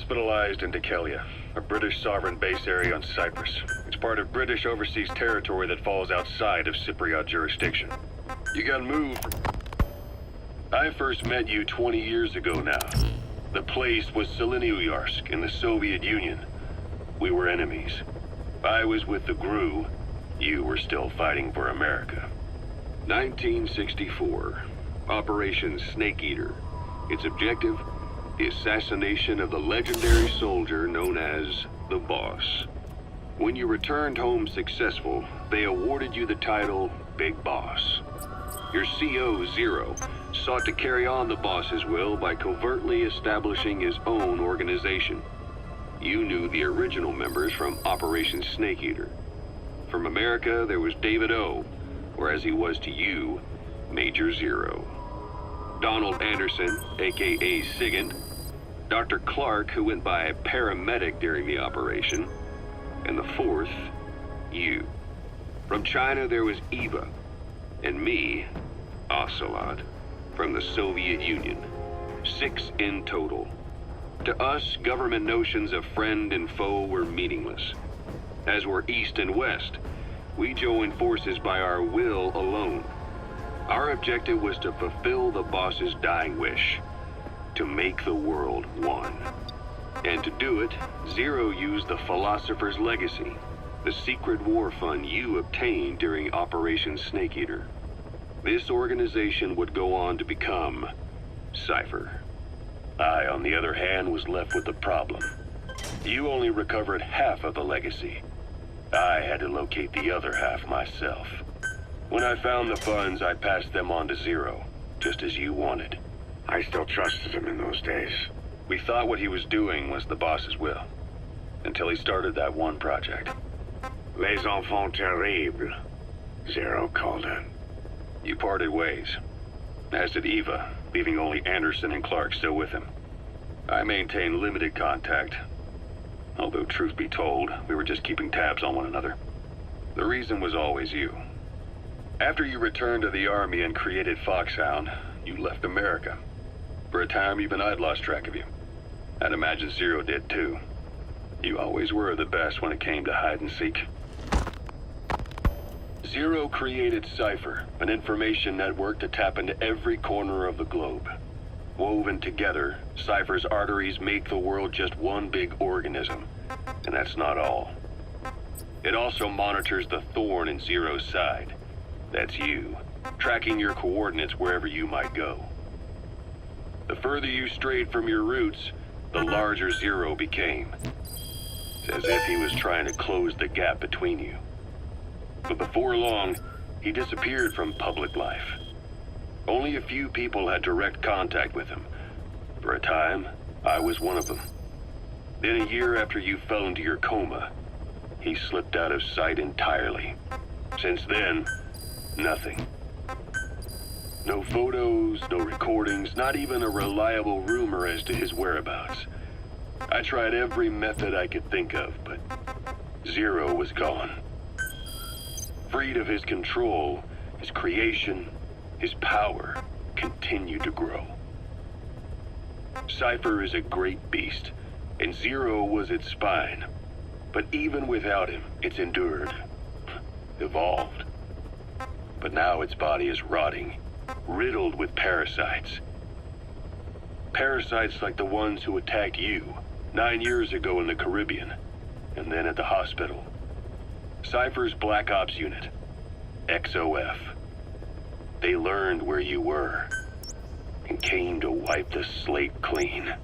hospitalized in Dikelia, a British sovereign base area on Cyprus. It's part of British overseas territory that falls outside of Cypriot jurisdiction. You got moved. I first met you 20 years ago now. The place was Selenouyarsk in the Soviet Union. We were enemies. I was with the GRU. You were still fighting for America. 1964. Operation Snake Eater. Its objective? The assassination of the legendary soldier known as the Boss. When you returned home successful, they awarded you the title Big Boss. Your CO, Zero, sought to carry on the Boss's will by covertly establishing his own organization. You knew the original members from Operation Snake Eater. From America, there was David O, or as he was to you, Major Zero. Donald Anderson, aka Sigint, Dr. Clark, who went by paramedic during the operation, and the fourth, you. From China, there was Eva, and me, Ocelot, from the Soviet Union. 6 in total. To us, government notions of friend and foe were meaningless. As were East and West, we joined forces by our will alone. Our objective was to fulfill the Boss's dying wish, to make the world one. And to do it, Zero used the Philosopher's Legacy, the secret war fund you obtained during Operation Snake Eater. This organization would go on to become Cypher. I, on the other hand, was left with the problem. You only recovered half of the legacy. I had to locate the other half myself. When I found the funds, I passed them on to Zero, just as you wanted. I still trusted him in those days. We thought what he was doing was the Boss's will, until he started that one project. Les Enfants Terribles, Zero called it. You parted ways, as did Eva, leaving only Anderson and Clark still with him. I maintained limited contact, although truth be told, we were just keeping tabs on one another. The reason was always you. After you returned to the Army and created Foxhound, you left America. For a time, even I'd lost track of you. I'd imagine Zero did too. You always were the best when it came to hide and seek. Zero created Cypher, an information network to tap into every corner of the globe. Woven together, Cypher's arteries make the world just one big organism, and that's not all. It also monitors the thorn in Zero's side. That's you, tracking your coordinates wherever you might go. The further you strayed from your roots, the larger Zero became. It's as if he was trying to close the gap between you. But before long, he disappeared from public life. Only a few people had direct contact with him. For a time, I was one of them. Then a year after you fell into your coma, he slipped out of sight entirely. Since then, nothing. No photos, no recordings, not even a reliable rumor as to his whereabouts. I tried every method I could think of, but Zero was gone. Freed of his control, his creation, his power continued to grow. Cypher is a great beast, and Zero was its spine. But even without him, it's endured, evolved. But now its body is rotting, riddled with parasites. Parasites like the ones who attacked you 9 years ago in the Caribbean, and then at the hospital. Cypher's Black Ops Unit, XOF. They learned where you were, and came to wipe the slate clean.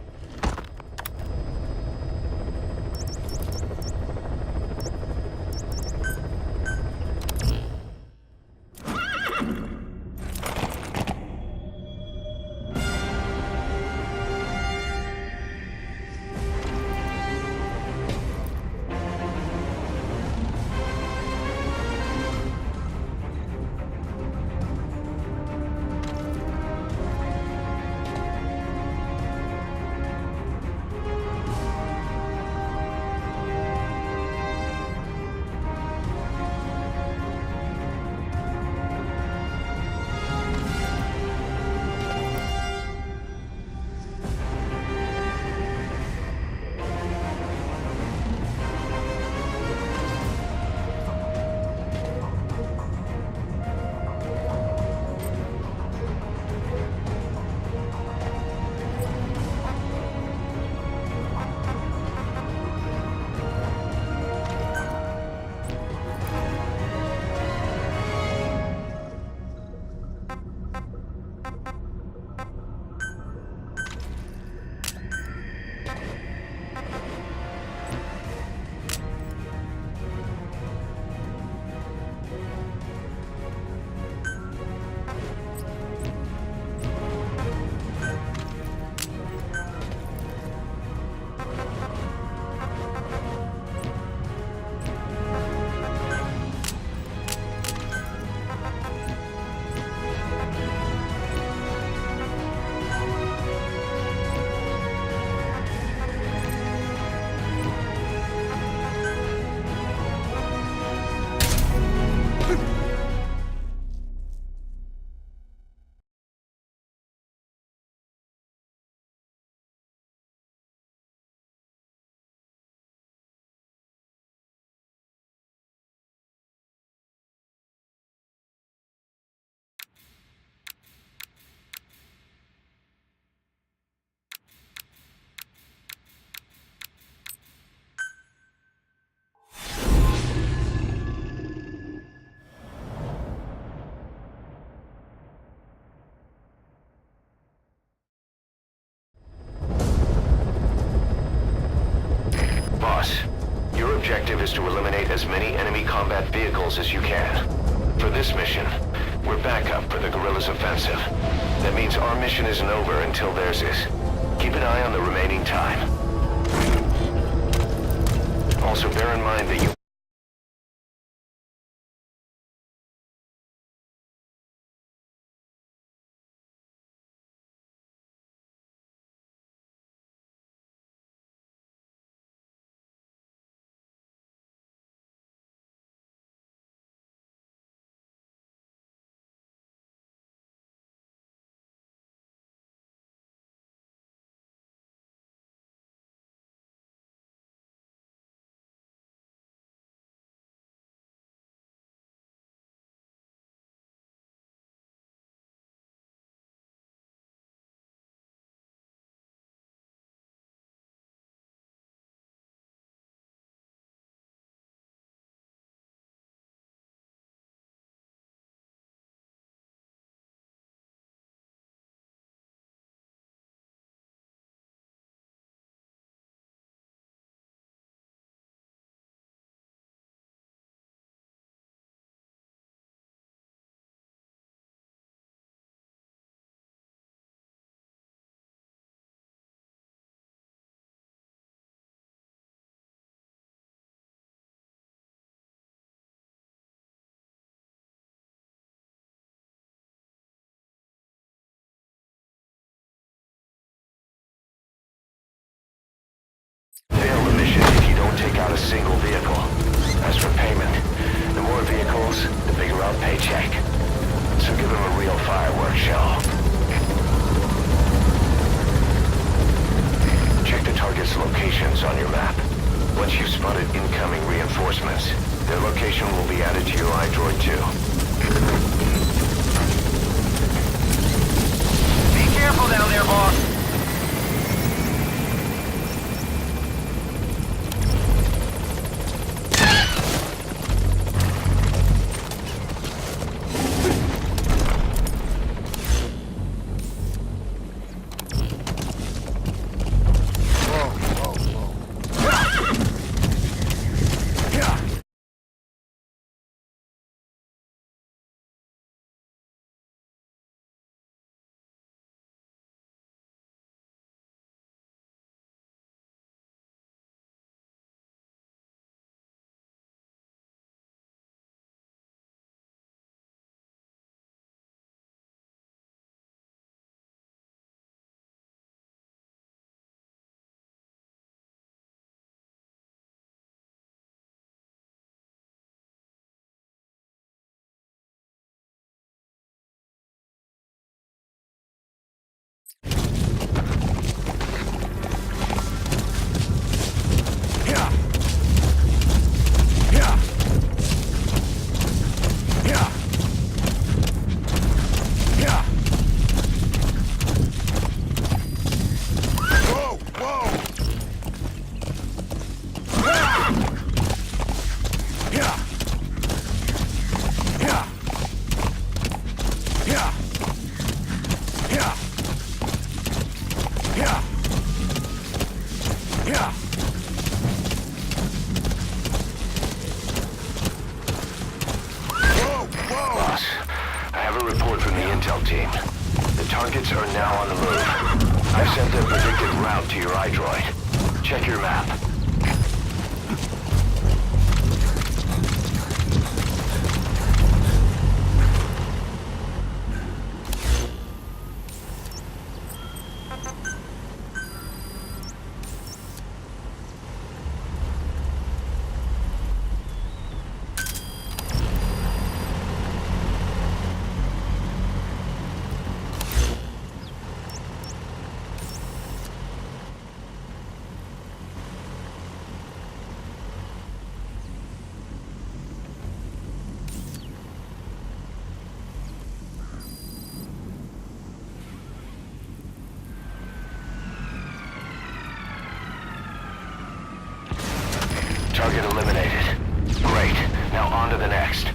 vehicles as you can. For this mission, we're backup for the guerrillas' offensive. That means our mission isn't over until theirs is. Keep an eye on the remaining time. Also bear in mind that you fail the mission if you don't take out a single vehicle. As for payment, the more vehicles, the bigger our paycheck. So give them a real fireworks show. Check the target's locations on your map. Once you've spotted incoming reinforcements, their location will be added to your iDroid too. Be careful down there, boss! Targets are now on the move. I've sent their predicted route to your iDroid. Check your map. Target eliminated. Great. Now on to the next.